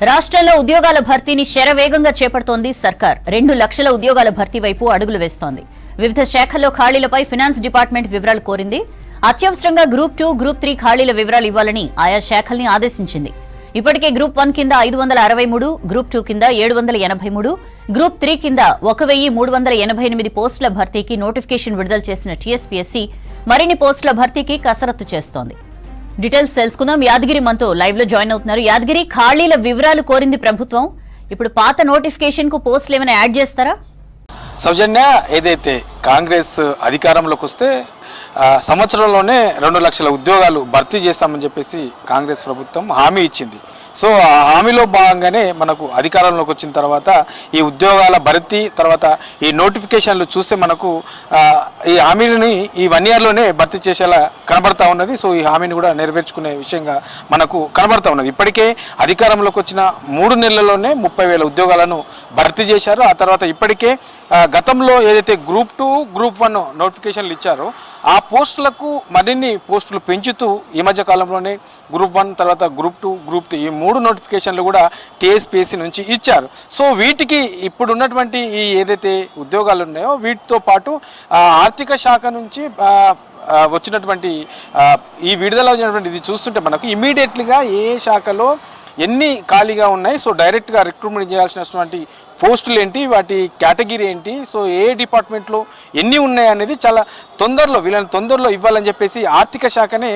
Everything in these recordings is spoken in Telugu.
రాష్ట్రంలో ఉద్యోగాల భర్తీని శరవేగంగా చేపడుతోంది సర్కార్. 2 లక్షల ఉద్యోగాల భర్తీ వైపు అడుగులు వేస్తోంది. వివిధ శాఖల్లో ఖాళీలపై ఫైనాన్స్ డిపార్ట్మెంట్ వివరాలు కోరింది. అత్యవసరంగా గ్రూప్ 2, గ్రూప్ 3 ఖాళీల వివరాలు ఇవ్వాలని ఆయా శాఖల్ని ఆదేశించింది. ఇప్పటికే గ్రూప్ 1 కింద 563, గ్రూప్ 2 కింద 783, గ్రూప్ 3 కింద 1388 పోస్టుల భర్తీకి నోటిఫికేషన్ విడుదల చేసిన టీఎస్పీఎస్సీ మరిన్ని పోస్టుల భర్తీకి కసరత్తు చేస్తోంది. డీటెయిల్స్ తెలుసుకుందాం. యాదగిరి మనతో లైవ్ లో జాయిన్ అవుతున్నారు. యాదగిరి, ఖాళీల వివరాలు కోరింది ప్రభుత్వం. ఇప్పుడు పాత నోటిఫికేషన్ కు పోస్టులు ఏమైనా యాడ్ చేస్తారా? సౌజన్య, ఏదైతే కాంగ్రెస్ అధికారంలోకి వస్తే సంవత్సరంలోనే 2 లక్షల ఉద్యోగాలు భర్తీ చేస్తామని చెప్పేసి కాంగ్రెస్ ప్రభుత్వం హామీ ఇచ్చింది. సో ఆ హామీలో భాగంగానే మనకు అధికారంలోకి వచ్చిన తర్వాత ఈ ఉద్యోగాల భర్తీ తర్వాత ఈ నోటిఫికేషన్లు చూస్తే మనకు ఈ హామీని ఈ 1 ఇయర్లోనే భర్తీ చేసేలా కనబడతా ఉన్నది. సో ఈ హామీని కూడా నెరవేర్చుకునే విషయంగా మనకు కనబడతా ఉన్నది. ఇప్పటికే అధికారంలోకి వచ్చిన 3 నెలల్లోనే 30,000 ఉద్యోగాలను భర్తీ చేశారు. ఆ తర్వాత ఇప్పటికే గతంలో ఏదైతే గ్రూప్ 2, గ్రూప్ 1 నోటిఫికేషన్లు ఇచ్చారో ఆ పోస్టులకు మరిన్ని పోస్టులు పెంచుతూ ఈ మధ్య కాలంలోనే గ్రూప్ 1 తర్వాత గ్రూప్ 2, గ్రూప్ 3 ఈ 3 నోటిఫికేషన్లు కూడా టీఎస్పీఎస్సీ నుంచి ఇచ్చారు. సో వీటికి ఇప్పుడు ఉన్నటువంటి ఈ ఏదైతే ఉద్యోగాలు ఉన్నాయో వీటితో పాటు ఆర్థిక శాఖ నుంచి వచ్చినటువంటి ఈ విడుదల అయినటువంటి ఇది చూస్తుంటే మనకు ఇమీడియట్లీగా ఏ శాఖలో ఎన్ని ఖాళీగా ఉన్నాయి, సో డైరెక్ట్గా రిక్రూట్మెంట్ చేయాల్సినటువంటి పోస్టులు ఏంటి, వాటి కేటగిరీ ఏంటి, సో ఏ డిపార్ట్మెంట్లో ఎన్ని ఉన్నాయి అనేది చాలా వీళ్ళని తొందరలో ఇవ్వాలని చెప్పేసి ఆర్థిక శాఖనే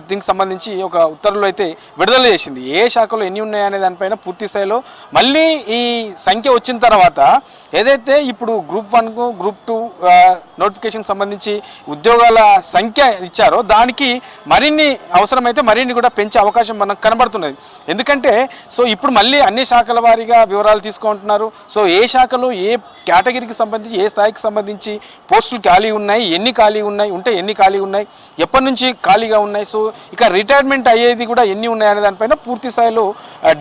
దీనికి సంబంధించి ఒక ఉత్తర్వులు అయితే విడుదల చేసింది. ఏ శాఖలో ఎన్ని ఉన్నాయనే దానిపైన పూర్తి స్థాయిలో మళ్ళీ ఈ సంఖ్య వచ్చిన తర్వాత ఏదైతే ఇప్పుడు గ్రూప్ 1కు గ్రూప్ 2 నోటిఫికేషన్ సంబంధించి ఉద్యోగాల సంఖ్య ఇచ్చారో దానికి మరిన్ని అవసరమైతే మరిన్ని కూడా పెంచే అవకాశం మనకు కనబడుతున్నది. ఎందుకంటే సో ఇప్పుడు మళ్ళీ అన్ని శాఖల వారీగా వివరాలు తీసుకుంటున్నారు. సో ఏ శాఖలో ఏ కేటగిరీకి సంబంధించి ఏ స్థాయికి సంబంధించి పోస్టులు ఖాళీ ఉన్నాయి, ఎన్ని ఖాళీ ఉన్నాయి, ఎన్ని ఖాళీ ఉన్నాయి, ఎప్పటి నుంచి ఖాళీగా ఉన్నాయి, సో ఇక రిటైర్మెంట్ అయ్యేది కూడా ఎన్ని ఉన్నాయి అనే దానిపైన పూర్తి స్థాయిలో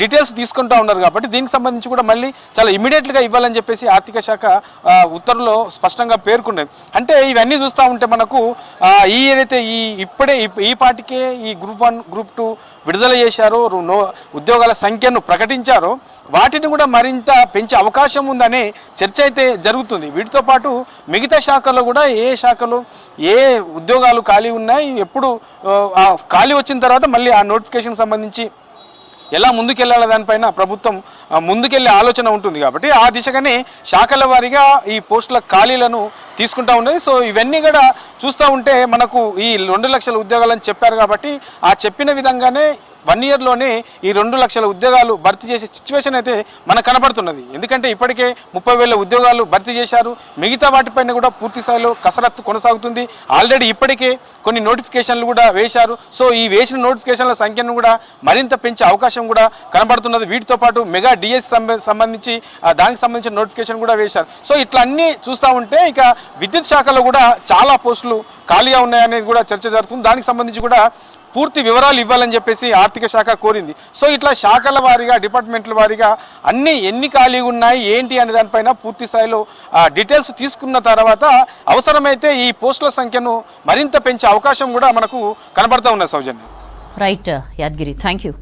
డీటెయిల్స్ తీసుకుంటూ ఉన్నారు. కాబట్టి దీనికి సంబంధించి కూడా మళ్ళీ చాలా ఇమీడియట్గా ఇవ్వాలని చెప్పేసి ఆర్థిక శాఖ ఉత్తర్వులో స్పష్టంగా పేర్కొన్నది. అంటే ఇవన్నీ చూస్తూ ఉంటే మనకు ఈ ఏదైతే ఈ పాటికే ఈ గ్రూప్ 1, గ్రూప్ 2 విడుదల చేశారో, ఉద్యోగాల సంఖ్యను ప్రకటించారో వాటిని కూడా మరింత పెంచే అవకాశం ఉందనే చర్చ అయితే జరుగుతుంది. వీటితో పాటు మిగతా శాఖల్లో కూడా ఏ శాఖలో ఏ ఉద్యోగాలు ఖాళీ ఉన్నాయి, ఎప్పుడు ఖాళీ వచ్చిన తర్వాత మళ్ళీ ఆ నోటిఫికేషన్ సంబంధించి ఎలా ముందుకెళ్లాల దానిపైన ప్రభుత్వం ముందుకెళ్లే ఆలోచన ఉంటుంది. కాబట్టి ఆ దిశగానే శాఖల వారీగా ఈ పోస్టుల ఖాళీలను తీసుకుంటా ఉన్నది. సో ఇవన్నీ కూడా చూస్తూ ఉంటే మనకు ఈ 2 లక్షల ఉద్యోగాలని చెప్పారు కాబట్టి ఆ చెప్పిన విధంగానే 1 ఇయర్లోనే ఈ 2 లక్షల ఉద్యోగాలు భర్తీ చేసే సిచ్యువేషన్ అయితే మనకు కనబడుతున్నది. ఎందుకంటే ఇప్పటికే 30,000 ఉద్యోగాలు భర్తీ చేశారు. మిగతా వాటిపైన కూడా పూర్తి స్థాయిలో కసరత్తు కొనసాగుతుంది. ఆల్రెడీ ఇప్పటికే కొన్ని నోటిఫికేషన్లు కూడా వేశారు. సో ఈ వేసిన నోటిఫికేషన్ల సంఖ్యను కూడా మరింత పెంచే అవకాశం కూడా కనబడుతున్నది. వీటితో పాటు మెగా డిఎస్ సంబంధించి దానికి సంబంధించిన నోటిఫికేషన్ కూడా వేశారు. సో ఇట్లా అన్నీ చూస్తూ ఉంటే ఇక విద్యుత్ శాఖలో కూడా చాలా పోస్టులు ఖాళీగా ఉన్నాయనేది కూడా చర్చ జరుగుతుంది. దానికి సంబంధించి కూడా పూర్తి వివరాలు ఇవ్వాలని చెప్పేసి ఆర్థిక శాఖ కోరింది. సో ఇట్లా శాఖల వారీగా డిపార్ట్మెంట్ల వారీగా ఎన్ని ఖాళీగా ఉన్నాయి ఏంటి అనే దానిపైన పూర్తి స్థాయిలో డీటెయిల్స్ తీసుకున్న తర్వాత అవసరమైతే ఈ పోస్టుల సంఖ్యను మరింత పెంచే అవకాశం కూడా మనకు కనబడతా ఉన్నది. Soujanya. Right Yadagiri, thank you.